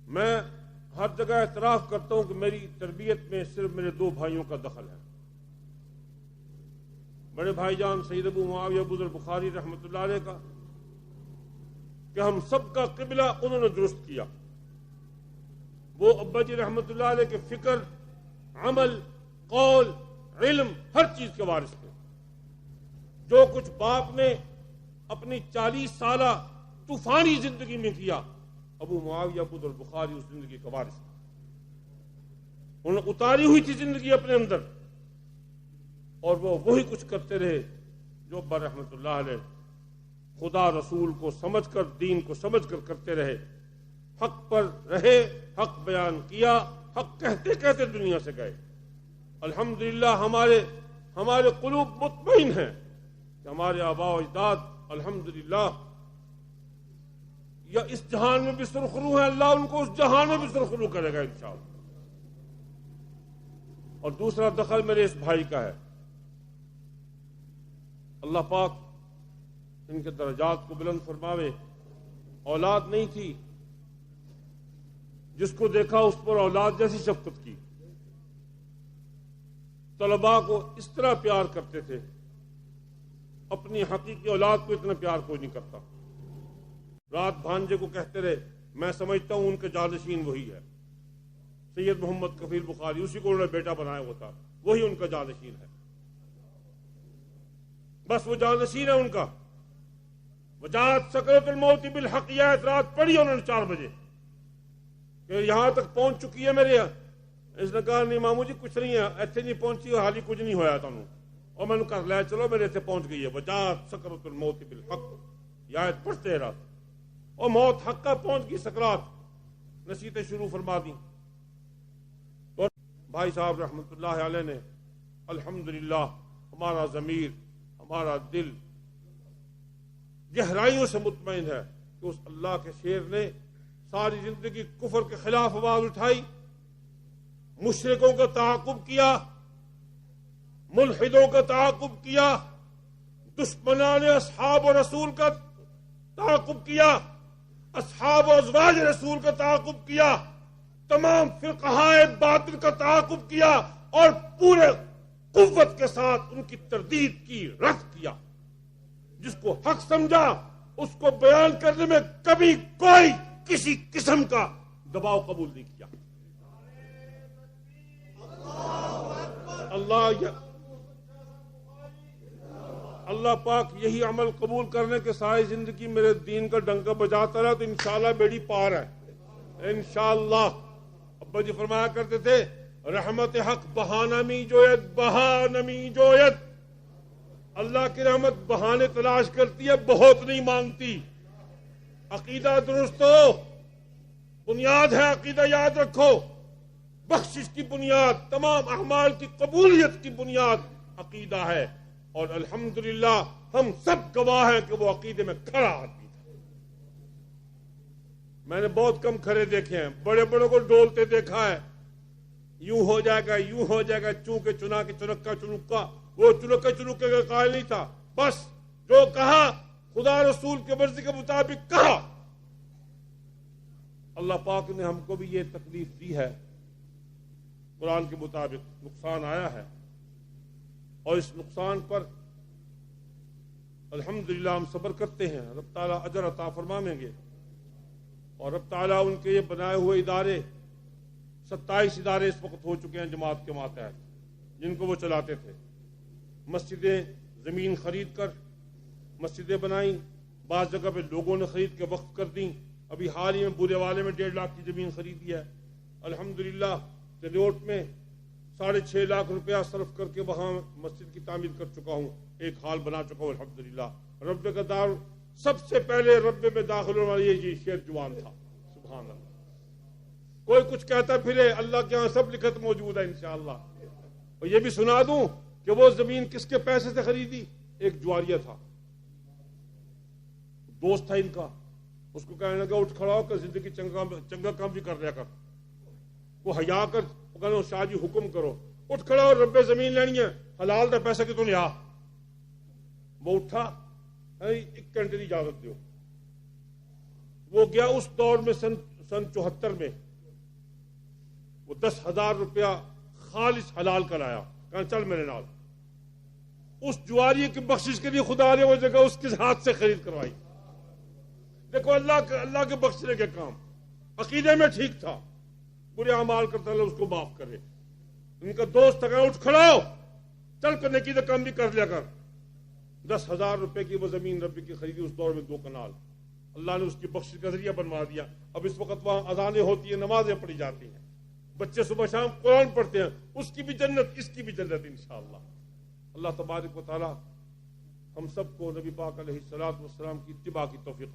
میں ہر جگہ اعتراف کرتا ہوں کہ میری تربیت میں صرف میرے دو بھائیوں کا دخل ہے، بڑے بھائی جان سید ابو معاویہ ابو ذر بخاری رحمۃ اللہ علیہ کا، کہ ہم سب کا قبلہ انہوں نے درست کیا۔ وہ ابا جی رحمۃ اللہ علیہ کے فکر، عمل، قول، علم، ہر چیز کے وارث تھے۔ جو کچھ باپ نے اپنی 40 سالہ طوفانی زندگی میں کیا، ابو معاویہ ابو ذر بخاری اس زندگی کا وارث تھا۔ انہوں نے اتاری ہوئی تھی زندگی اپنے اندر، اور وہ وہی کچھ کرتے رہے جو ابا رحمۃ اللہ علیہ خدا رسول کو سمجھ کر، دین کو سمجھ کر کرتے رہے۔ حق پر رہے، حق بیان کیا، حق کہتے کہتے دنیا سے گئے۔ الحمدللہ ہمارے قلوب مطمئن ہیں کہ ہمارے آباء و اجداد الحمدللہ یا اس جہان میں بھی سرخرو ہیں، اللہ ان کو اس جہان میں بھی سرخرو کرے گا انشاءاللہ۔ اور دوسرا دخل میرے اس بھائی کا ہے، اللہ پاک ان کے درجات کو بلند فرماوے۔ اولاد نہیں تھی، جس کو دیکھا اس پر اولاد جیسی شفقت کی، طلباء کو اس طرح پیار کرتے تھے، اپنی حقیقی اولاد کو اتنا پیار کوئی نہیں کرتا۔ رات بھانجے کو کہتے رہے، میں سمجھتا ہوں ان کے جانشین وہی ہے، سید محمد کفیل بخاری، اسی کو انہوں نے بیٹا بنایا ہوتا، وہی ان کا جانشین ہے، بس وہ جانشین ہے ان کا۔ وجاءت سکرۃ الموت بالحق، یہ آیت رات پڑھی انہوں نے 4 بجے کہ یہاں تک پہنچ چکی ہے میرے یہاں۔ اس نے کہا نہیں مامو جی کچھ نہیں ہے، ایتھے نہیں پہنچی، حالی کچھ نہیں ہویا تھانوں، اور میں نے کہا لے چلو میرے ایتھے پہنچ گئی ہے۔ وجاءت سکرۃ الموت بالحق، یہ آیت پڑھتے رات، اور موت حق کا پہنچ گئی، سکرات، نصیحتیں شروع فرما دی۔ اور بھائی صاحب رحمۃ اللہ علیہ نے الحمدللہ ہمارا ضمیر، ہمارا دل گہرائیوں سے مطمئن ہے کہ اس اللہ کے شیر نے ساری زندگی کفر کے خلاف آواز اٹھائی، مشرکوں کا تعاقب کیا، ملحدوں کا تعاقب کیا، دشمنان اصحاب و رسول کا تعاقب کیا، اصحاب و ازواج رسول کا تعاقب کیا، تمام فقہائے باطل کا تعاقب کیا، اور پورے قوت کے ساتھ ان کی تردید کی، رد کیا۔ جس کو حق سمجھا اس کو بیان کرنے میں کبھی کوئی کسی قسم کا دباؤ قبول نہیں کیا۔ اللہ پاک یہی عمل قبول کرنے کے ساری زندگی میرے دین کا ڈنکا بجاتا رہا تو انشاءاللہ بیڑی پار ہے انشاءاللہ۔ ابا جی فرمایا کرتے تھے، رحمت حق بہانمی جویت، بہانمی جویت، اللہ کی رحمت بہانے تلاش کرتی ہے، بہت نہیں مانگتی۔ عقیدہ درست ہو، بنیاد ہے عقیدہ، یاد رکھو، بخشش کی بنیاد، تمام اعمال کی قبولیت کی بنیاد عقیدہ ہے، اور الحمدللہ ہم سب گواہ ہیں کہ وہ عقیدے میں کھڑا آدمی تھا۔ میں نے بہت کم کھڑے دیکھے ہیں، بڑے بڑوں کو ڈولتے دیکھا ہے، یوں ہو جائے گا، یوں ہو جائے گا، چونکہ چنا کے چنکا چنکا، وہ چنکے چنکے کا قائل نہیں تھا، بس جو کہا خدا رسول کے مرضی کے مطابق کہا۔ اللہ پاک نے ہم کو بھی یہ تکلیف دی ہے، قرآن کے مطابق نقصان آیا ہے، اور اس نقصان پر الحمدللہ ہم صبر کرتے ہیں، رب تعالیٰ اجر عطا فرمائیں گے۔ اور رب تعالیٰ ان کے یہ بنائے ہوئے ادارے، 27 ادارے اس وقت ہو چکے ہیں جماعت کے ماتحت، جن کو وہ چلاتے تھے، مسجدیں زمین خرید کر مسجدیں بنائیں، بعض جگہ پہ لوگوں نے خرید کے وقف کر دیں، ابھی حال ہی میں بورے والے میں 1.5 لاکھ کی زمین خریدی ہے، الحمدللہ چلیوٹ میں 6.5 لاکھ روپیہ صرف کر کے وہاں مسجد کی تعمیر کر چکا ہوں، ایک ہال بنا چکا ہوں الحمدللہ۔ رب کا دار، سب سے پہلے رب میں داخل ہونے والا یہ شیر جوان تھا، سبحان اللہ۔ کوئی کچھ کہتا پھرے، اللہ کے ہاں سب لکھت موجود ہے انشاءاللہ۔ اور یہ بھی سنا دوں کہ وہ زمین کس کے پیسے سے خریدی؟ ایک جواریہ تھا، دوست تھا ان کا، اس کو کہنے لگا اٹھ کھڑا ہو کر زندگی چنگا کام بھی کر لیا کر، وہ حیا کر، وہ کہنے شاہ جی حکم کرو، اٹھ کھڑا ہو، رب زمین لینی ہے، حلال دا پیسہ کہ تو لیا۔ وہ اٹھا، 1 گھنٹے کی اجازت دیو، وہ گیا، اس دور میں سن سن 74 میں وہ 10,000 روپیہ خالص حلال کرایا، کہا چل میرے نال. اس جواری کی بخشش کے لیے خدا نے وہ جگہ اس کے ہاتھ سے خرید کروائی. دیکھو اللہ کے بخشنے کے کام. عقیدے میں ٹھیک تھا، برے اعمال کرتا اللہ اس کو معاف کرے. ان کا دوست اگر اٹھ کھڑا ہو، چل کر نیکی کا کام بھی کر لیا کر. 10,000 روپے کی وہ زمین ربی کی خریدی اس دور میں 2 کنال. اللہ نے اس کی بخشش کا ذریعہ بنوا دیا. اب اس وقت وہاں اذانیں ہوتی ہیں، نمازیں پڑھی جاتی ہیں، بچے صبح شام قرآن پڑھتے ہیں. اس کی بھی جنت، اس کی بھی جنت انشاءاللہ. اللہ تبارک و تعالی ہم سب کو نبی پاک علیہ الصلوۃ والسلام کی اتباع کی توفیق